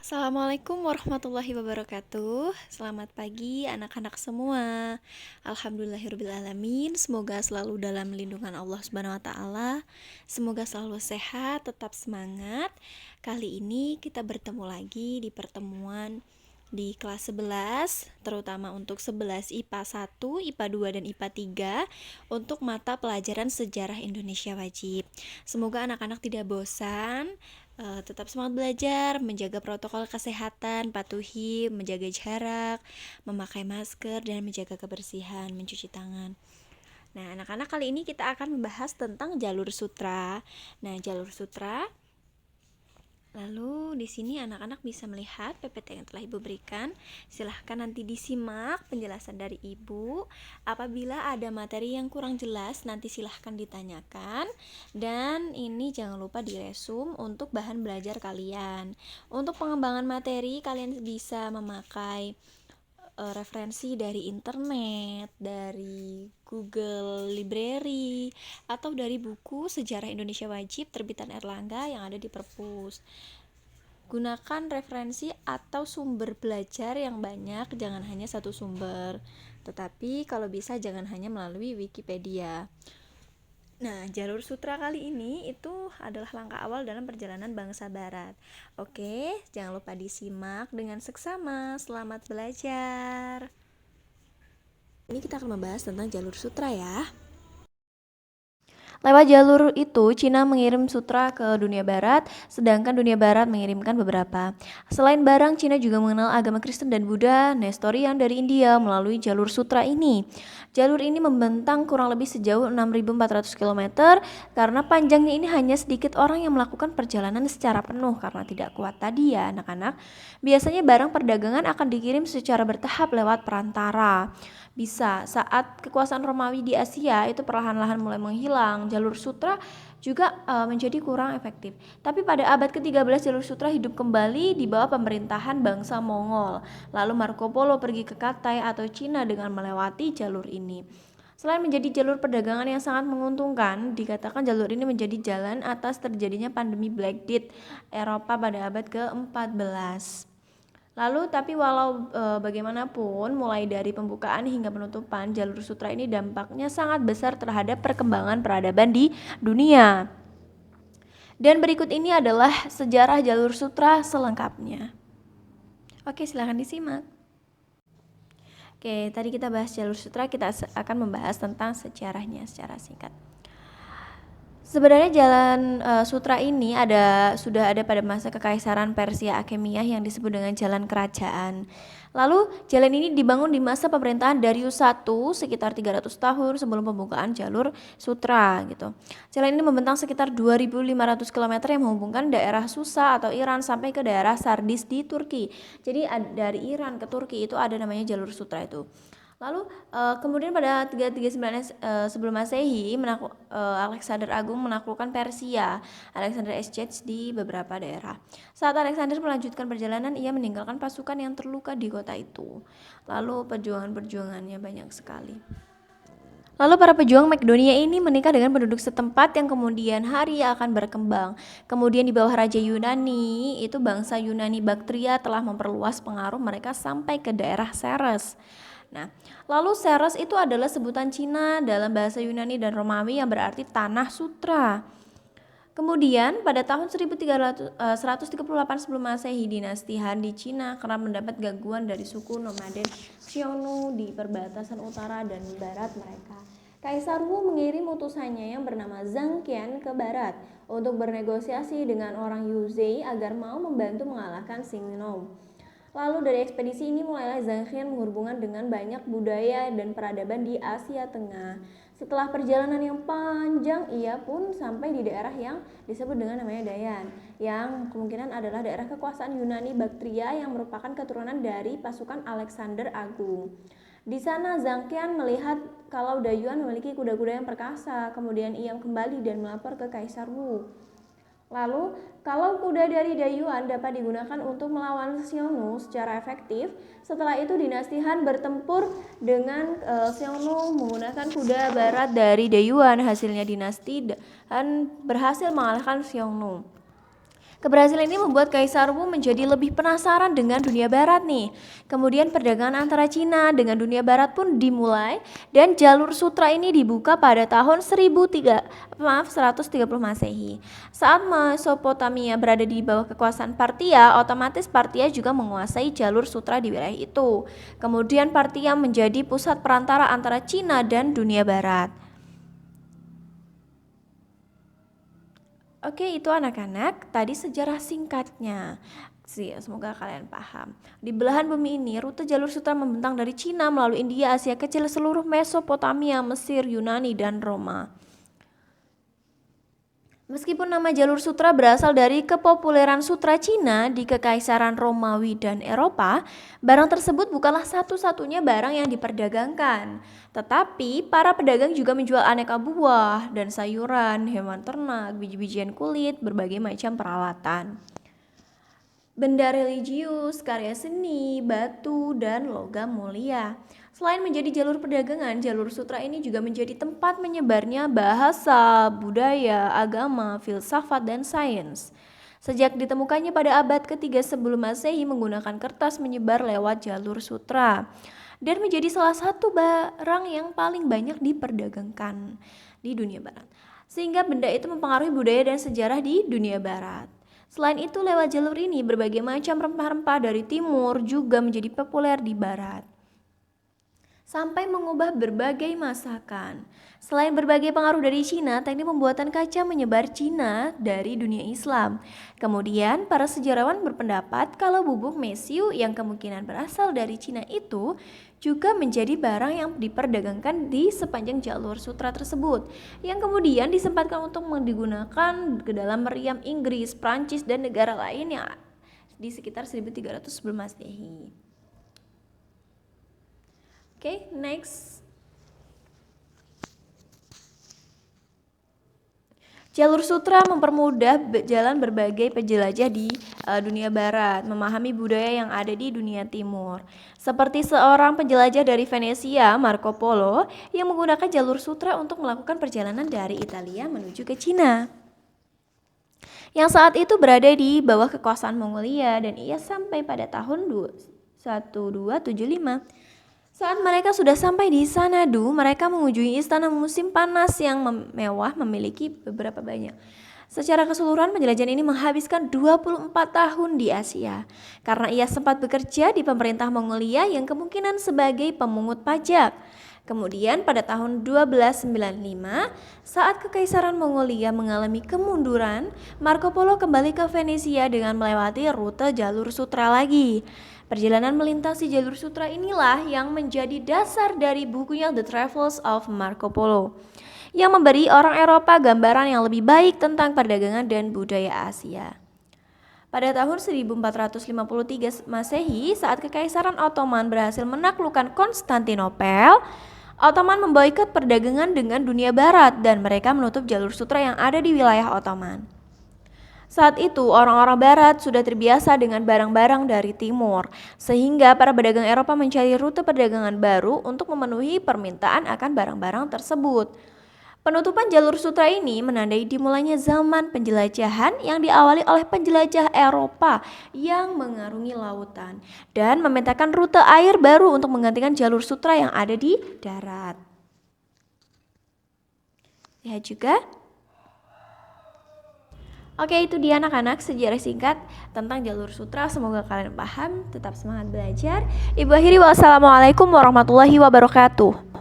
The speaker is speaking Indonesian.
Assalamualaikum warahmatullahi wabarakatuh. Selamat pagi anak-anak semua. Alhamdulillahirobbilalamin. Semoga selalu dalam lindungan Allah Subhanahu wa taala. Semoga selalu sehat, tetap semangat. Kali ini kita bertemu lagi di pertemuan di kelas 11, terutama untuk 11 IPA 1, IPA 2 dan IPA 3 untuk mata pelajaran sejarah Indonesia wajib. Semoga anak-anak tidak bosan, tetap semangat belajar, menjaga protokol kesehatan, patuhi, menjaga jarak, memakai masker, dan menjaga kebersihan, mencuci tangan. Nah, anak-anak, kali ini kita akan membahas tentang jalur sutra. Nah, jalur sutra, lalu di sini anak-anak bisa melihat PPT yang telah Ibu berikan. Silahkan nanti disimak penjelasan dari Ibu. Apabila ada materi yang kurang jelas, nanti silahkan ditanyakan. Dan ini jangan lupa diresum untuk bahan belajar kalian. Untuk pengembangan materi, kalian bisa memakai referensi dari internet, dari Google Library, atau dari buku Sejarah Indonesia Wajib terbitan Erlangga yang ada di perpus. Gunakan referensi atau sumber belajar yang banyak, jangan hanya satu sumber. Tetapi kalau bisa jangan hanya melalui Wikipedia. Nah, jalur sutra kali ini itu adalah langkah awal dalam perjalanan bangsa barat. Oke, jangan lupa disimak dengan seksama. Selamat belajar. Ini kita akan membahas tentang jalur sutra ya. Lewat jalur itu, Cina mengirim sutra ke dunia barat, sedangkan dunia barat mengirimkan beberapa. Selain barang, Cina juga mengenal agama Kristen dan Buddha, Nestorian dari India melalui jalur sutra ini. Jalur ini membentang kurang lebih sejauh 6.400 km, karena panjangnya ini hanya sedikit orang yang melakukan perjalanan secara penuh karena tidak kuat tadi ya anak-anak. Biasanya barang perdagangan akan dikirim secara bertahap lewat perantara. Bisa saat kekuasaan Romawi di Asia itu perlahan-lahan mulai menghilang, jalur sutra juga menjadi kurang efektif. Tapi pada abad ke-13 jalur sutra hidup kembali di bawah pemerintahan bangsa Mongol. Lalu Marco Polo pergi ke Katai atau Cina dengan melewati jalur ini. Selain menjadi jalur perdagangan yang sangat menguntungkan, dikatakan jalur ini menjadi jalan atas terjadinya pandemi Black Death Eropa pada abad ke-14. Lalu tapi walau bagaimanapun, mulai dari pembukaan hingga penutupan, jalur sutra ini dampaknya sangat besar terhadap perkembangan peradaban di dunia. Dan berikut ini adalah sejarah jalur sutra selengkapnya. Oke, silahkan disimak. Oke, tadi kita bahas jalur sutra, kita akan membahas tentang sejarahnya secara singkat. Sebenarnya jalan sutra ini sudah ada pada masa kekaisaran Persia Achaemenid yang disebut dengan jalan kerajaan. Lalu jalan ini dibangun di masa pemerintahan Darius I sekitar 300 tahun sebelum pembukaan jalur sutra gitu. Jalan ini membentang sekitar 2.500 km yang menghubungkan daerah Susa atau Iran sampai ke daerah Sardis di Turki. Jadi dari Iran ke Turki itu ada namanya jalur sutra itu. Lalu kemudian pada 339 sebelum Masehi Alexander Agung menaklukkan Persia. Alexander siege di beberapa daerah. Saat Alexander melanjutkan perjalanan, ia meninggalkan pasukan yang terluka di kota itu. Lalu perjuangan-perjuangannya banyak sekali. Lalu para pejuang Makedonia ini menikah dengan penduduk setempat yang kemudian hari akan berkembang. Kemudian di bawah Raja Yunani, itu bangsa Yunani Baktria telah memperluas pengaruh mereka sampai ke daerah Seres. Nah, lalu Seres itu adalah sebutan Cina dalam bahasa Yunani dan Romawi yang berarti tanah sutra. Kemudian pada tahun 138 sebelum Masehi, dinasti Han di Cina kerap mendapat gangguan dari suku nomaden Xiongnu di perbatasan utara dan barat mereka. Kaisar Wu mengirim utusannya yang bernama Zhang Qian ke barat untuk bernegosiasi dengan orang Yuzhai agar mau membantu mengalahkan Xingnou. Lalu dari ekspedisi ini mulailah Zhang Qian menghubungkan dengan banyak budaya dan peradaban di Asia Tengah. Setelah perjalanan yang panjang, ia pun sampai di daerah yang disebut dengan namanya Dayan, yang kemungkinan adalah daerah kekuasaan Yunani Baktria yang merupakan keturunan dari pasukan Alexander Agung. Di sana Zhang Qian melihat kalau Dayuan memiliki kuda-kuda yang perkasa, kemudian ia kembali dan melapor ke Kaisar Wu. Lalu, kalau kuda dari Dayuan dapat digunakan untuk melawan Xiongnu secara efektif, setelah itu dinasti Han bertempur dengan Xiongnu menggunakan kuda barat dari Dayuan. Hasilnya dinasti Han berhasil mengalahkan Xiongnu. Keberhasilan ini membuat Kaisar Wu menjadi lebih penasaran dengan dunia barat nih. Kemudian perdagangan antara Cina dengan dunia barat pun dimulai dan jalur sutra ini dibuka pada tahun 130 Masehi. Saat Mesopotamia berada di bawah kekuasaan Parthia, otomatis Parthia juga menguasai jalur sutra di wilayah itu. Kemudian Parthia menjadi pusat perantara antara Cina dan dunia barat. Oke, itu anak-anak, tadi sejarah singkatnya. Semoga kalian paham. Di belahan bumi ini, rute jalur sutra membentang dari Cina melalui India, Asia Kecil, seluruh Mesopotamia, Mesir, Yunani, dan Roma. Meskipun nama jalur sutra berasal dari kepopuleran sutra Cina di Kekaisaran Romawi dan Eropa, barang tersebut bukanlah satu-satunya barang yang diperdagangkan. Tetapi para pedagang juga menjual aneka buah dan sayuran, hewan ternak, biji-bijian kulit, berbagai macam peralatan. Benda religius, karya seni, batu, dan logam mulia. Selain menjadi jalur perdagangan, jalur sutra ini juga menjadi tempat menyebarnya bahasa, budaya, agama, filsafat, dan sains. Sejak ditemukannya pada abad ketiga sebelum Masehi menggunakan kertas menyebar lewat jalur sutra dan menjadi salah satu barang yang paling banyak diperdagangkan di dunia barat. Sehingga benda itu mempengaruhi budaya dan sejarah di dunia barat. Selain itu, lewat jalur ini berbagai macam rempah-rempah dari timur juga menjadi populer di barat, sampai mengubah berbagai masakan. Selain berbagai pengaruh dari Cina, teknik pembuatan kaca menyebar Cina dari dunia Islam. Kemudian, para sejarawan berpendapat kalau bubuk mesiu yang kemungkinan berasal dari Cina itu juga menjadi barang yang diperdagangkan di sepanjang jalur sutra tersebut, yang kemudian disempatkan untuk digunakan ke dalam meriam Inggris, Prancis, dan negara lain yang di sekitar 1300 sebelum Masehi. Oke, next. Jalur sutra mempermudah jalan berbagai penjelajah di dunia barat, memahami budaya yang ada di dunia timur. Seperti seorang penjelajah dari Venesia, Marco Polo, yang menggunakan jalur sutra untuk melakukan perjalanan dari Italia menuju ke Cina, yang saat itu berada di bawah kekuasaan Mongolia, dan ia sampai pada tahun 1275. Saat mereka sudah sampai di Sanadu, mereka mengunjungi istana musim panas yang mewah memiliki beberapa banyak. Secara keseluruhan, penjelajahan ini menghabiskan 24 tahun di Asia, karena ia sempat bekerja di pemerintah Mongolia yang kemungkinan sebagai pemungut pajak. Kemudian pada tahun 1295, saat Kekaisaran Mongolia mengalami kemunduran, Marco Polo kembali ke Venesia dengan melewati rute jalur sutra lagi. Perjalanan melintasi jalur sutra inilah yang menjadi dasar dari bukunya The Travels of Marco Polo, yang memberi orang Eropa gambaran yang lebih baik tentang perdagangan dan budaya Asia. Pada tahun 1453 Masehi, saat Kekaisaran Ottoman berhasil menaklukkan Konstantinopel, Ottoman memboikot perdagangan dengan dunia barat dan mereka menutup jalur sutra yang ada di wilayah Ottoman. Saat itu orang-orang barat sudah terbiasa dengan barang-barang dari timur, sehingga para pedagang Eropa mencari rute perdagangan baru untuk memenuhi permintaan akan barang-barang tersebut. Penutupan jalur sutra ini menandai dimulainya zaman penjelajahan yang diawali oleh penjelajah Eropa yang mengarungi lautan dan memetakan rute air baru untuk menggantikan jalur sutra yang ada di darat. Lihat juga. Oke, itu dia anak-anak sejarah singkat tentang jalur sutra. Semoga kalian paham, tetap semangat belajar. Ibu akhiri, wassalamualaikum warahmatullahi wabarakatuh.